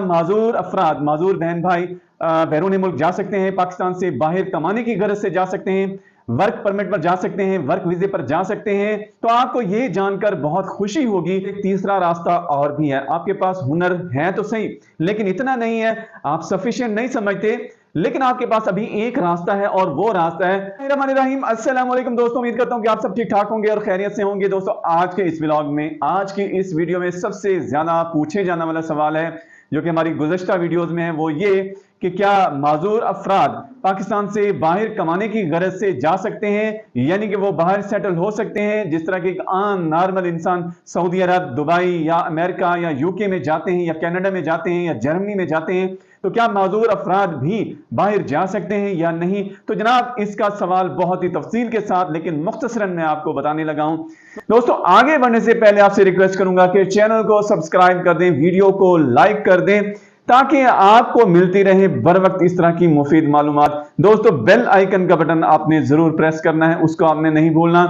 माजूर अफराद, माजूर बहन भाई बैरून मुल्क जा सकते हैं, पाकिस्तान से बाहर कमाने की गरज से जा सकते हैं, वर्क परमिट पर जा सकते हैं, वर्क वीजे पर जा सकते हैं। तो आपको यह जानकर बहुत खुशी होगी एक तीसरा रास्ता और भी है। आपके पास हुनर है तो सही, लेकिन इतना नहीं है, आप सफिशिएंट नहीं समझते, लेकिन आपके पास अभी एक रास्ता है और वो रास्ता है रहीम। अस्सलाम वालेकुम दोस्तों, उम्मीद करता हूं कि आप सब ठीक ठाक होंगे और खैरियत से होंगे। दोस्तों आज के इस व्लॉग में, आज की इस वीडियो में सबसे ज्यादा पूछे जाने वाला सवाल है जो कि हमारी गुज़श्ता वीडियोस में है, वो ये कि क्या माजूर अफराद पाकिस्तान से बाहर कमाने की गरज से जा सकते हैं, यानी कि वो बाहर सेटल हो सकते हैं जिस तरह के एक आम नॉर्मल इंसान सऊदी अरब, दुबई या अमेरिका या यूके में जाते हैं या कनाडा में जाते हैं या जर्मनी में जाते हैं। तो क्या माजूर अफराद भी बाहर जा सकते हैं या नहीं? तो जनाब इसका सवाल बहुत ही तफसील के साथ लेकिन मुख्तसरन मैं आपको बताने लगा हूं। दोस्तों आगे बढ़ने से पहले आपसे रिक्वेस्ट करूंगा कि चैनल को सब्सक्राइब कर दें, वीडियो को लाइक कर दें ताकि आपको मिलती रहे बर वक्त इस तरह की मुफीद मालूमात। दोस्तों बेल आइकन का बटन आपने जरूर प्रेस करना है, उसको आपने नहीं भूलना।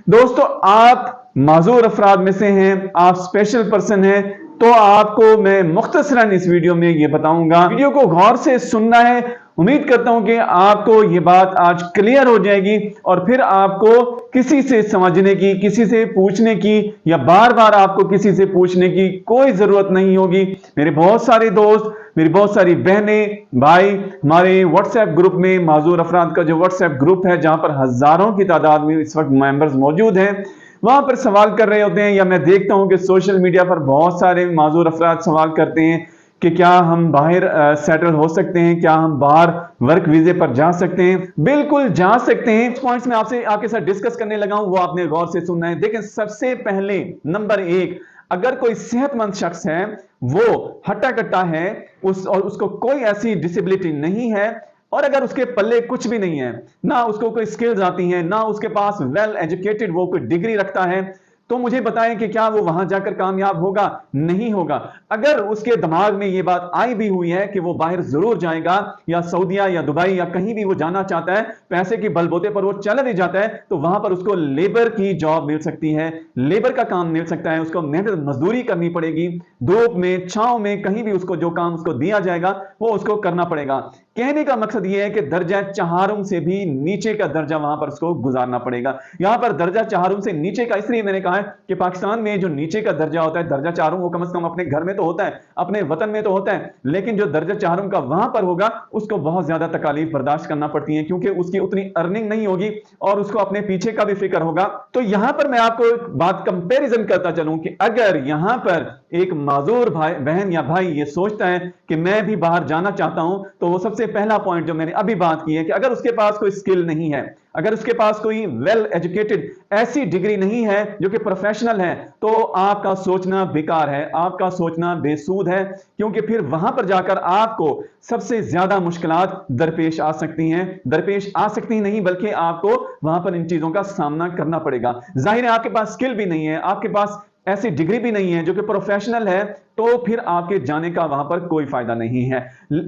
दोस्तों आप माजूर अफराद में से हैं, आप स्पेशल पर्सन हैं, तो आपको मैं मुख्तसरन इस वीडियो में ये बताऊंगा। वीडियो को गौर से सुनना है। उम्मीद करता हूं कि आपको ये बात आज क्लियर हो जाएगी और फिर आपको किसी से समझने की, किसी से पूछने की या बार बार आपको किसी से पूछने की कोई जरूरत नहीं होगी। मेरे बहुत सारे दोस्त, मेरी बहुत सारी बहनें, भाई हमारे व्हाट्सएप ग्रुप में, माजूर अफराद का जो व्हाट्सएप ग्रुप है जहां पर हजारों की तादाद में इस वक्त मेंबर्स मौजूद हैं, वहां पर सवाल कर रहे होते हैं, या मैं देखता हूं कि सोशल मीडिया पर बहुत सारे माजूर अफराद सवाल करते हैं कि क्या हम बाहर सेटल हो सकते हैं, क्या हम बाहर वर्क वीजे पर जा सकते हैं। बिल्कुल जा सकते हैं। पॉइंट्स में आपसे आपके साथ डिस्कस करने लगा हूं, वो आपने गौर से सुनना है। देखें, सबसे पहले नंबर एक, अगर कोई सेहतमंद शख्स है, वो हट्टा कट्टा है, और उसको कोई ऐसी डिसेबिलिटी नहीं है, और अगर उसके पल्ले कुछ भी नहीं है, ना उसको कोई स्किल्स आती हैं, ना उसके पास वेल एजुकेटेड वो कोई डिग्री रखता है, तो मुझे बताएं कि क्या वो वहां जाकर कामयाब होगा? नहीं होगा। अगर उसके दिमाग में ये बात आई भी हुई है कि वो बाहर जरूर जाएगा, या सऊदीया या दुबई या कहीं भी वो जाना चाहता है, पैसे के बलबूते पर वो चला भी जाता है, तो वहां पर उसको लेबर की जॉब मिल सकती है, लेबर का काम मिल सकता है। उसको मेहनत मजदूरी करनी पड़ेगी, धूप में, छांव में, कहीं भी उसको जो काम उसको दिया जाएगा वो उसको करना पड़ेगा। कहने का मकसद यह है कि दर्जा चहारुम से भी नीचे का दर्जा वहां पर उसको गुजारना पड़ेगा। यहां पर दर्जा चहारुम से नीचे का इसलिए मैंने कहा है कि पाकिस्तान में जो नीचे का दर्जा होता है, दर्जा चहारुम, वो कम से कम अपने घर में तो होता है, अपने वतन में तो होता है, लेकिन जो दर्जा चहारुम का वहां पर होगा उसको बहुत ज्यादा तकालीफ बर्दाश्त करना पड़ती है, क्योंकि उसकी उतनी अर्निंग नहीं होगी और उसको अपने पीछे का भी फिक्र होगा। तो यहां पर मैं आपको एक बात कंपैरिजन करता चलूं कि अगर यहां पर एक माजूर भाई, बहन या भाई ये सोचता है कि मैं भी बाहर जाना चाहता हूं, तो वो सबसे पहला पॉइंट जो मैंने अभी बात की है कि अगर उसके पास कोई स्किल नहीं है, अगर उसके पास कोई वेल एजुकेटेड ऐसी डिग्री नहीं है जो कि प्रोफेशनल है, तो आपका सोचना बेकार है, आपका सोचना बेसूद है, क्योंकि फिर वहां पर जाकर आपको सबसे ज्यादा मुश्किलात दरपेश आ सकती हैं। दरपेश आ सकती नहीं, बल्कि आपको वहां पर इन चीजों का सामना करना पड़ेगा। जाहिर है आपके पास स्किल भी नहीं है, आपके पास ऐसी डिग्री भी नहीं है जो कि प्रोफेशनल है, तो फिर आपके जाने का वहां पर कोई फायदा नहीं है।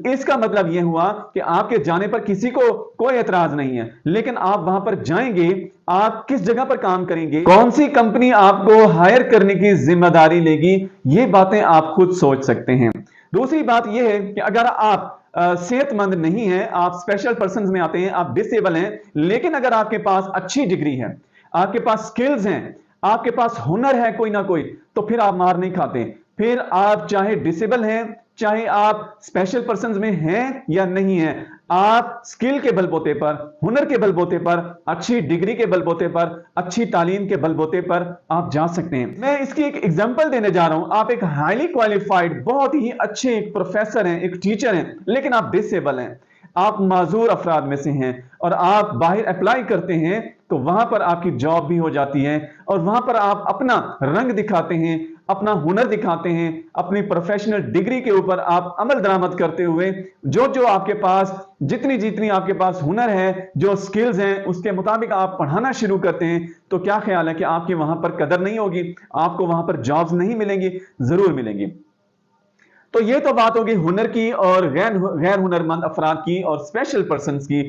इसका मतलब यह हुआ कि आपके जाने पर किसी को कोई एतराज नहीं है, लेकिन आप वहां पर जाएंगे, आप किस जगह पर काम करेंगे, कौन सी कंपनी आपको हायर करने की जिम्मेदारी लेगी, ये बातें आप खुद सोच सकते हैं। दूसरी बात यह है कि अगर आप सेहतमंद नहीं है, आप स्पेशल पर्सन में आते हैं, आप डिसेबल हैं, लेकिन अगर आपके पास अच्छी डिग्री है, आपके पास स्किल्स हैं, आपके पास हुनर है कोई ना कोई, तो फिर आप मार नहीं खाते। फिर आप चाहे डिसेबल हैं, चाहे आप स्पेशल पर्संस में हैं या नहीं हैं, आप स्किल के बलबूते पर, हुनर के बलबूते पर, अच्छी डिग्री के बलबूते पर, अच्छी तालीम के बलबूते पर आप जा सकते हैं। मैं इसकी एक एग्जांपल देने जा रहा हूं। आप एक हाईली क्वालिफाइड, बहुत ही अच्छे एक प्रोफेसर हैं, एक टीचर हैं, लेकिन आप डिसेबल हैं, आप माजूर अफराद में से हैं, और आप बाहर अप्लाई करते हैं, तो वहां पर आपकी जॉब भी हो जाती है, और वहां पर आप अपना रंग दिखाते हैं, अपना हुनर दिखाते हैं, अपनी प्रोफेशनल डिग्री के ऊपर आप अमल दरामद करते हुए जो जो आपके पास, जितनी जितनी आपके पास हुनर है, जो स्किल्स हैं, उसके मुताबिक आप पढ़ाना शुरू करते हैं, तो क्या ख्याल है कि आपकी वहां पर कदर नहीं होगी, आपको वहां पर जॉब्स नहीं मिलेंगी? जरूर मिलेंगी। तो ये तो बात होगी हुनर की और गैर हुनरमंद अफराद की और स्पेशल पर्सन्स की।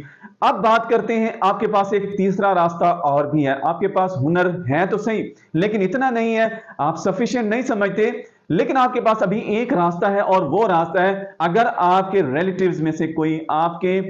अब बात करते हैं, आपके पास एक तीसरा रास्ता और भी है। आपके पास हुनर है तो सही, लेकिन इतना नहीं है, आप सफिशिएंट नहीं समझते, लेकिन आपके पास अभी एक रास्ता है, और वो रास्ता है अगर आपके रिलेटिव्स में से कोई, आपके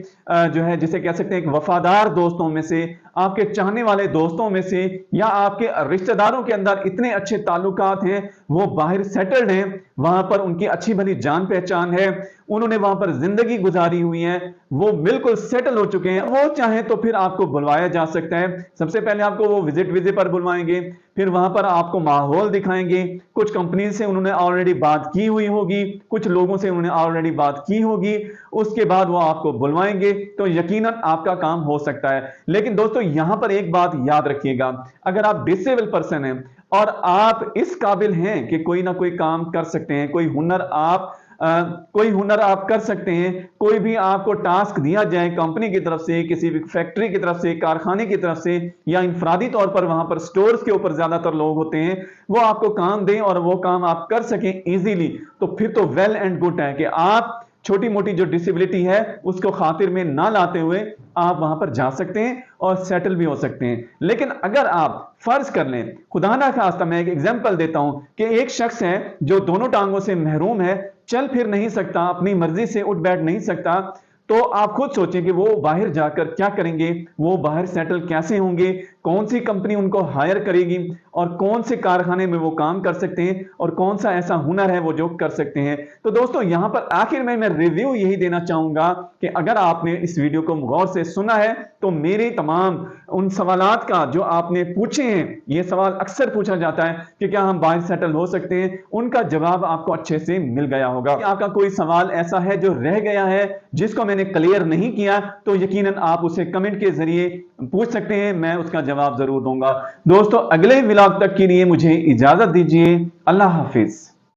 जो है जिसे कह सकते हैं एक वफादार दोस्तों में से, आपके चाहने वाले दोस्तों में से, या आपके रिश्तेदारों के अंदर इतने अच्छे ताल्लुकात हैं, वो बाहर सेटल्ड हैं, वहां पर उनकी अच्छी भली जान पहचान है, उन्होंने वहां पर जिंदगी गुजारी हुई है, वो बिल्कुल सेटल हो चुके हैं, वो चाहे तो फिर आपको बुलवाया जा सकता है। सबसे पहले आपको वो विजिट वीजे पर बुलवाएंगे, फिर वहां पर आपको माहौल दिखाएंगे, कुछ कंपनी से उन्होंने ऑलरेडी बात की हुई होगी, कुछ लोगों से उन्होंने ऑलरेडी बात की होगी, उसके बाद वो आपको बुलवाएंगे, तो यकीनन आपका काम हो सकता है। लेकिन दोस्तों यहां पर एक बात याद रखिएगा, अगर आप डिसेबल पर्सन हैं और आप इस काबिल हैं कि कोई ना कोई काम कर सकते हैं, कोई हुनर आप कर सकते हैं, कोई भी आपको टास्क दिया जाए कंपनी की तरफ से, किसी भी फैक्ट्री की तरफ से, कारखाने की तरफ से, या इंफरादी तौर पर वहां पर स्टोर्स के ऊपर ज्यादातर लोग होते हैं, वो आपको काम दें और वो काम आप कर सकें इजीली, तो फिर तो वेल एंड गुड है कि आप छोटी मोटी जो डिसेबिलिटी है उसको खातिर में ना लाते हुए आप वहां पर जा सकते हैं और सेटल भी हो सकते हैं। लेकिन अगर आप फर्ज कर लें, खुदा ना खास्ता, मैं एक एग्जांपल देता हूं कि एक शख्स है जो दोनों टांगों से महरूम है, चल फिर नहीं सकता, अपनी मर्जी से उठ बैठ नहीं सकता, तो आप खुद सोचें कि वो बाहर जाकर क्या करेंगे, वो बाहर सेटल कैसे होंगे, कौन सी कंपनी उनको हायर करेगी, और कौन से कारखाने में वो काम कर सकते हैं, और कौन सा ऐसा हुनर है वो जो कर सकते हैं। तो दोस्तों यहां पर आखिर में मैं रिव्यू यही देना चाहूंगा कि अगर आपने इस वीडियो को गौर से सुना है तो मेरे तमाम उन सवालात का जो आपने पूछे हैं, ये सवाल अक्सर पूछा जाता है कि क्या हम बाहर सेटल हो सकते हैं, उनका जवाब आपको अच्छे से मिल गया होगा। आपका कोई सवाल ऐसा है जो रह गया है, जिसको मैंने क्लियर नहीं किया, तो यकीनन आप उसे कमेंट के जरिए पूछ सकते हैं, मैं उसका जवाब जरूर दूंगा। दोस्तों अगले व्लॉग तक के लिए मुझे इजाजत दीजिए। अल्लाह हाफिज।